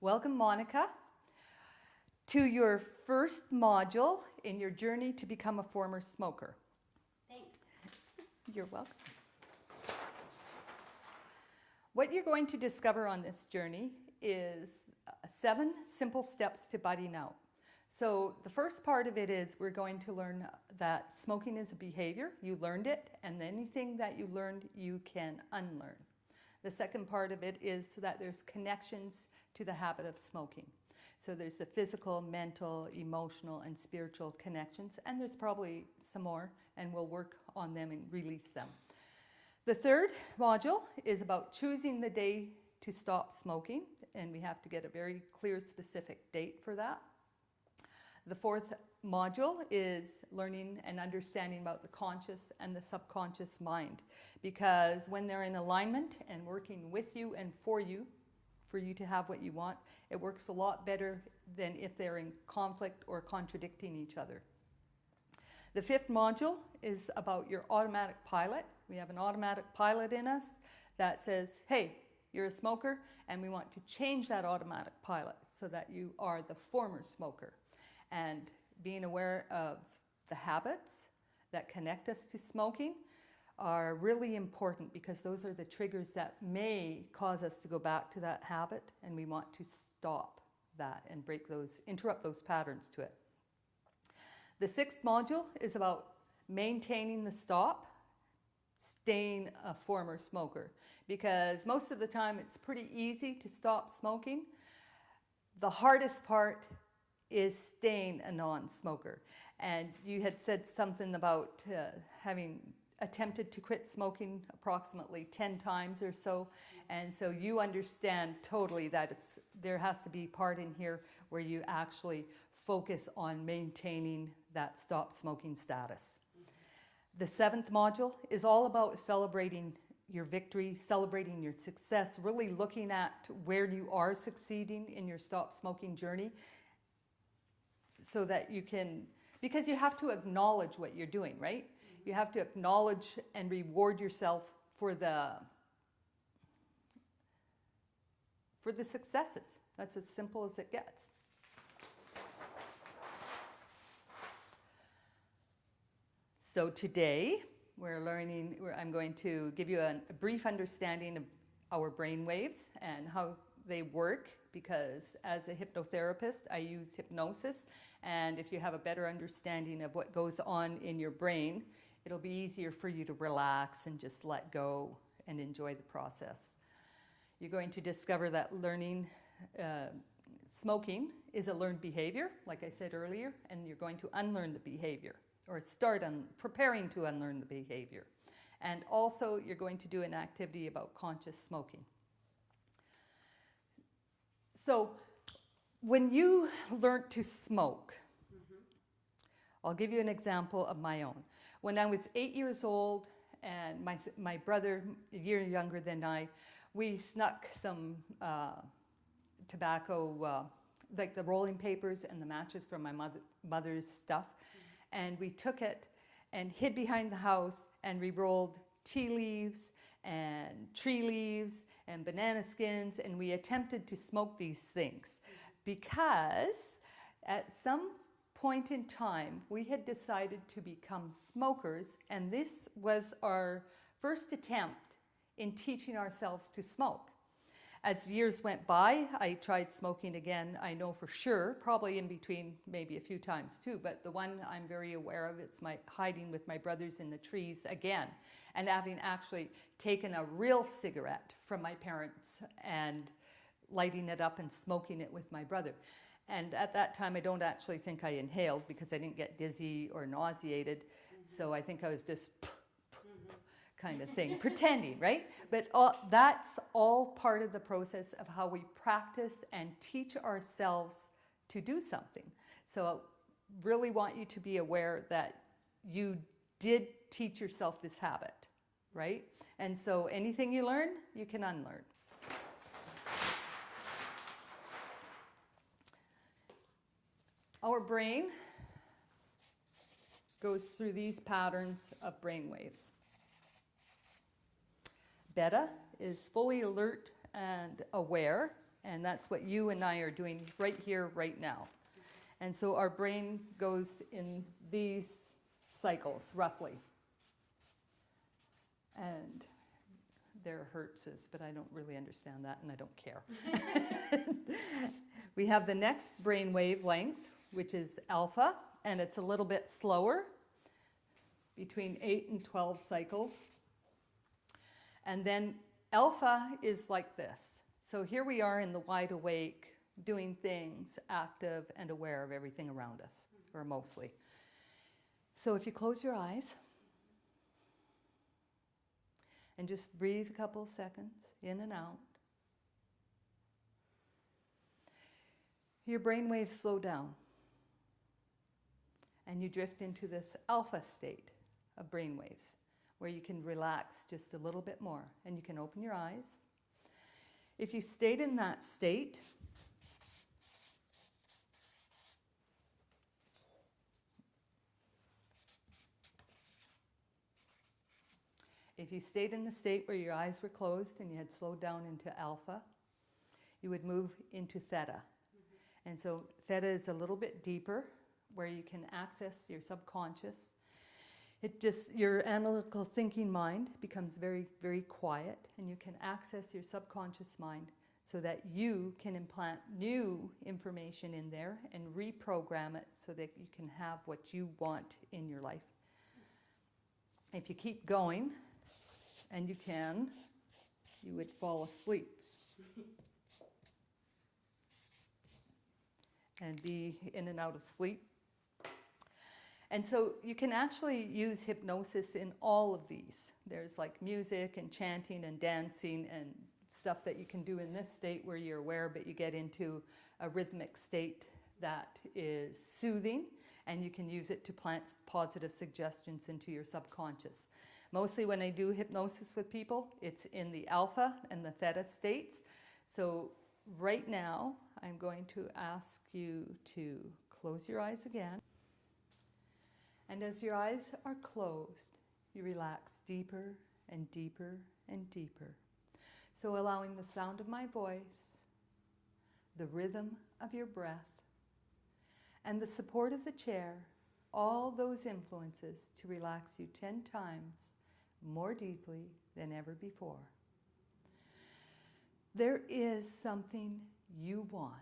Welcome, Monica, to your first module in your journey to become a former smoker. Thanks. You're welcome. What you're going to discover on this journey is 7 simple steps to budding out. So the first part of it is we're going to learn that smoking is a behavior. You learned it, and anything that you learned, you can unlearn. The second part of it is that there's connections to the habit of smoking. So there's the physical, mental, emotional, and spiritual connections, and there's probably some more, and we'll work on them and release them. The third module is about choosing the day to stop smoking, and we have to get a very clear, specific date for that. The fourth module is learning and understanding about the conscious and the subconscious mind, because when they're in alignment and working with you and for you to have what you want, it works a lot better than if they're in conflict or contradicting each other. The fifth module is about your automatic pilot. We have an automatic pilot in us that says, hey, you're a smoker, and we want to change that automatic pilot so that you are the former smoker. And being aware of the habits that connect us to smoking are really important, because those are the triggers that may cause us to go back to that habit, and we want to stop that and interrupt those patterns to it. The sixth module is about maintaining the stop, staying a former smoker, because most of the time it's pretty easy to stop smoking. The hardest part is staying a non-smoker. And you had said something about having attempted to quit smoking approximately 10 times or so, and so you understand totally that there has to be part in here where you actually focus on maintaining that stop smoking status. The seventh module is all about celebrating your victory, celebrating your success, really looking at where you are succeeding in your stop smoking journey, so that you can, because you have to acknowledge what you're doing, right? You have to acknowledge and reward yourself for the successes. That's as simple as it gets. So today I'm going to give you a brief understanding of our brain waves and how they work, because as a hypnotherapist, I use hypnosis, and if you have a better understanding of what goes on in your brain, it'll be easier for you to relax and just let go and enjoy the process. You're going to discover that smoking is a learned behavior, like I said earlier, and you're going to unlearn the behavior, or start on preparing to unlearn the behavior. And also you're going to do an activity about conscious smoking. So when you learned to smoke, I'll give you an example of my own. When I was 8 years old, and my brother, a year younger than I, we snuck some tobacco, like the rolling papers and the matches from my mother's stuff, and we took it and hid behind the house, and we rolled tea leaves and tree leaves and banana skins, and we attempted to smoke these things because at some point in time we had decided to become smokers, and this was our first attempt in teaching ourselves to smoke. As years went by, I tried smoking again, I know for sure, probably in between maybe a few times too, but the one I'm very aware of, it's my hiding with my brothers in the trees again, and having actually taken a real cigarette from my parents and lighting it up and smoking it with my brother. And at that time, I don't actually think I inhaled, because I didn't get dizzy or nauseated, so I think I was just kind of thing, pretending, right? But that's all part of the process of how we practice and teach ourselves to do something. So I really want you to be aware that you did teach yourself this habit, right? And so anything you learn, you can unlearn. Our brain goes through these patterns of brain waves. Beta is fully alert and aware And that's what you and I are doing right here, right now. And so our brain goes in these cycles, roughly. And there Hertz's, but I don't really understand that, and I don't care. We have the next brain wave length, which is alpha, and it's a little bit slower, between 8 and 12 cycles. And then alpha is like this. So here we are in the wide awake, doing things, active and aware of everything around us, or mostly. So if you close your eyes and just breathe a couple of seconds in and out, your brain waves slow down and you drift into this alpha state of brain waves where you can relax just a little bit more and you can open your eyes. If you stayed in that state, if you stayed in the state where your eyes were closed and you had slowed down into alpha, you would move into theta. Mm-hmm. And so theta is a little bit deeper where you can access your subconscious. Your analytical thinking mind becomes very, very quiet, and you can access your subconscious mind so that you can implant new information in there and reprogram it so that you can have what you want in your life. If you keep going, and you would fall asleep and be in and out of sleep. And so you can actually use hypnosis in all of these. There's like music and chanting and dancing and stuff that you can do in this state where you're aware, but you get into a rhythmic state that is soothing, and you can use it to plant positive suggestions into your subconscious. Mostly when I do hypnosis with people, it's in the alpha and the theta states. So right now, I'm going to ask you to close your eyes again. And as your eyes are closed, you relax deeper and deeper and deeper. So allowing the sound of my voice, the rhythm of your breath, and the support of the chair, all those influences to relax you 10 times more deeply than ever before. There is something you want,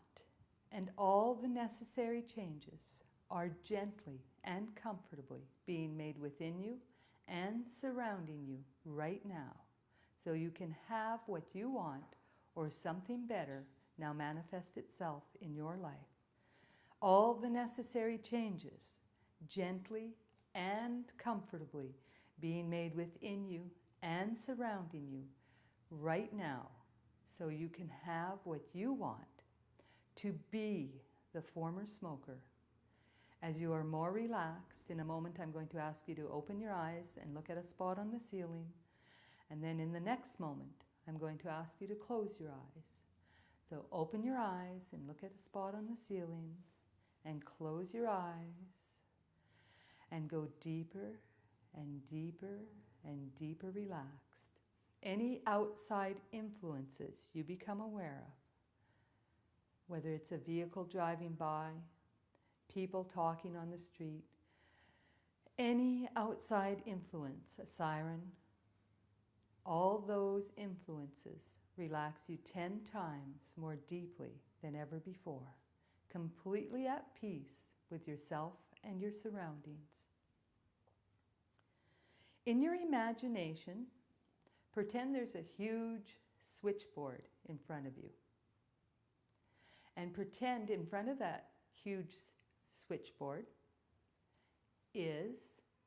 and all the necessary changes are gently and comfortably being made within you and surrounding you right now, so you can have what you want or something better now manifest itself in your life. All the necessary changes, gently and comfortably being made within you and surrounding you right now, so you can have what you want to be the former smoker. As you are more relaxed, in a moment I'm going to ask you to open your eyes and look at a spot on the ceiling. And then in the next moment, I'm going to ask you to close your eyes. So open your eyes and look at a spot on the ceiling and close your eyes and go deeper and deeper and deeper relaxed. Any outside influences you become aware of, whether it's a vehicle driving by, people talking on the street, any outside influence, a siren, all those influences relax you 10 times more deeply than ever before, completely at peace with yourself and your surroundings. In your imagination, pretend there's a huge switchboard in front of you. And pretend in front of that huge switchboard is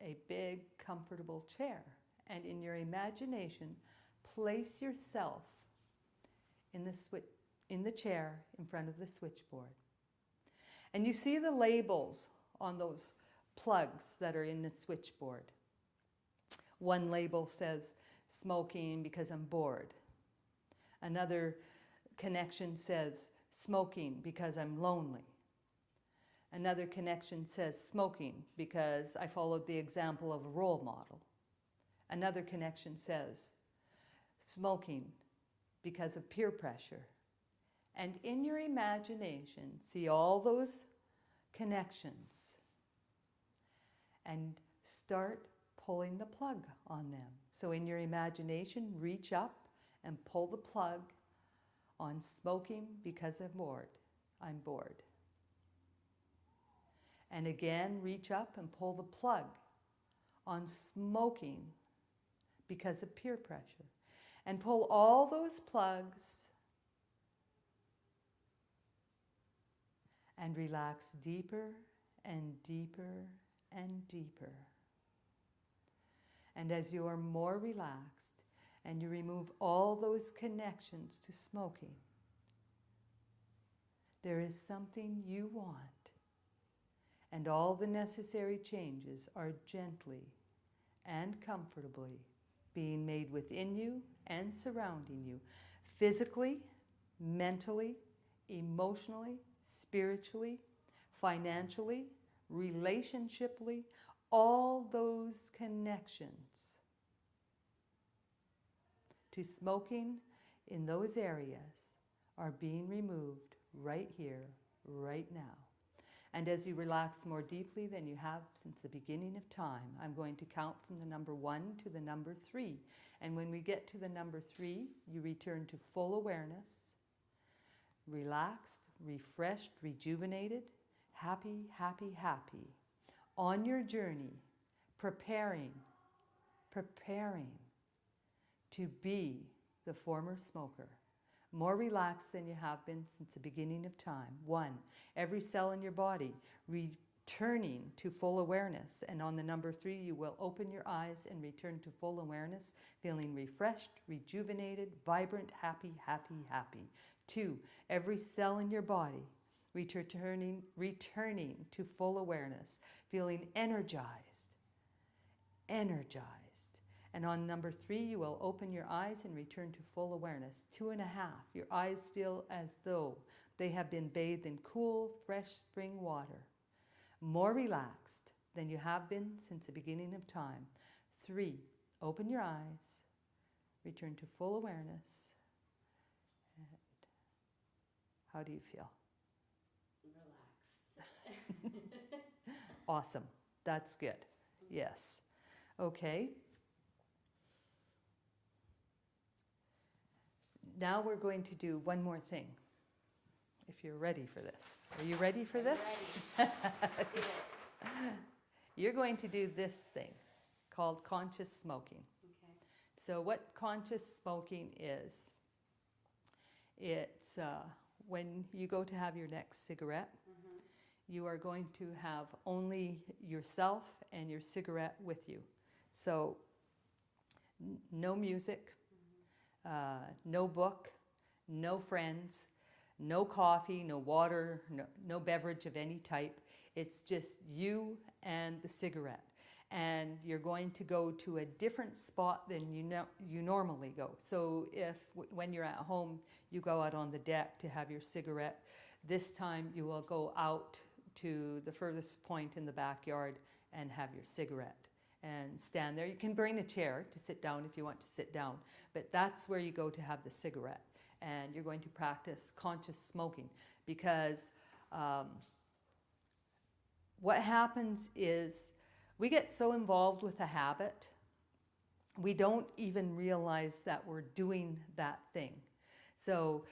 a big, comfortable chair. And in your imagination, place yourself in the chair in front of the switchboard. And you see the labels on those plugs that are in the switchboard. One label says, smoking because I'm bored. Another connection says, smoking because I'm lonely. Another connection says, smoking because I followed the example of a role model. Another connection says, smoking because of peer pressure. And in your imagination, see all those connections and start pulling the plug on them. So in your imagination, reach up and pull the plug on smoking because I'm bored. I'm bored. And again, reach up and pull the plug on smoking because of peer pressure. And pull all those plugs and relax deeper and deeper and deeper. And as you are more relaxed and you remove all those connections to smoking, there is something you want. And all the necessary changes are gently and comfortably being made within you and surrounding you, physically, mentally, emotionally, spiritually, financially, relationshiply, all those connections to smoking in those areas are being removed right here, right now. And as you relax more deeply than you have since the beginning of time, I'm going to count from the number 1 to the number 3. And when we get to the number 3, you return to full awareness, relaxed, refreshed, rejuvenated, happy, happy, happy. On your journey, preparing to be the former smoker. More relaxed than you have been since the beginning of time. 1, every cell in your body returning to full awareness. And on the number 3, you will open your eyes and return to full awareness, feeling refreshed, rejuvenated, vibrant, happy, happy, happy. 2, every cell in your body returning to full awareness, feeling energized. And on number 3, you will open your eyes and return to full awareness. 2.5, your eyes feel as though they have been bathed in cool, fresh spring water. More relaxed than you have been since the beginning of time. 3, open your eyes, return to full awareness. And how do you feel? Relaxed. Awesome. That's good. Yes. Okay. Now we're going to do one more thing, if you're ready for this. Are you ready for this? Ready. Let's do it. You're going to do this thing called conscious smoking. Okay. So what conscious smoking is, it's when you go to have your next cigarette, you are going to have only yourself and your cigarette with you. So no music, no book, no friends, no coffee, no water, no beverage of any type. It's just you and the cigarette. And you're going to go to a different spot than you normally go. So if when you're at home, you go out on the deck to have your cigarette, this time you will go out to the furthest point in the backyard and have your cigarette and stand there. You can bring a chair to sit down if you want to sit down, but that's where you go to have the cigarette. And you're going to practice conscious smoking, because what happens is we get so involved with a habit, we don't even realize that we're doing that thing. So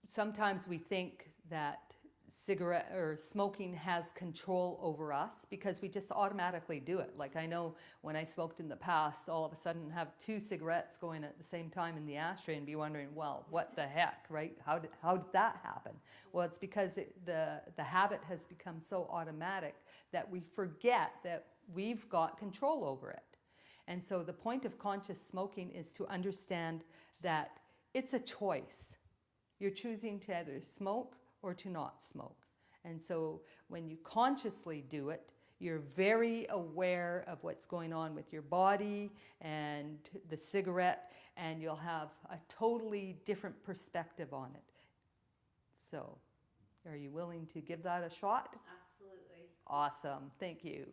sometimes we think that cigarette or smoking has control over us because we just automatically do it. Like I know when I smoked in the past, all of a sudden have 2 cigarettes going at the same time in the ashtray and be wondering, well, what the heck, right? How did that happen? Well, it's because the habit has become so automatic that we forget that we've got control over it. And so the point of conscious smoking is to understand that it's a choice. You're choosing to either smoke or to not smoke. And so when you consciously do it, you're very aware of what's going on with your body and the cigarette, and you'll have a totally different perspective on it. So, are you willing to give that a shot? Absolutely. Awesome. Thank you.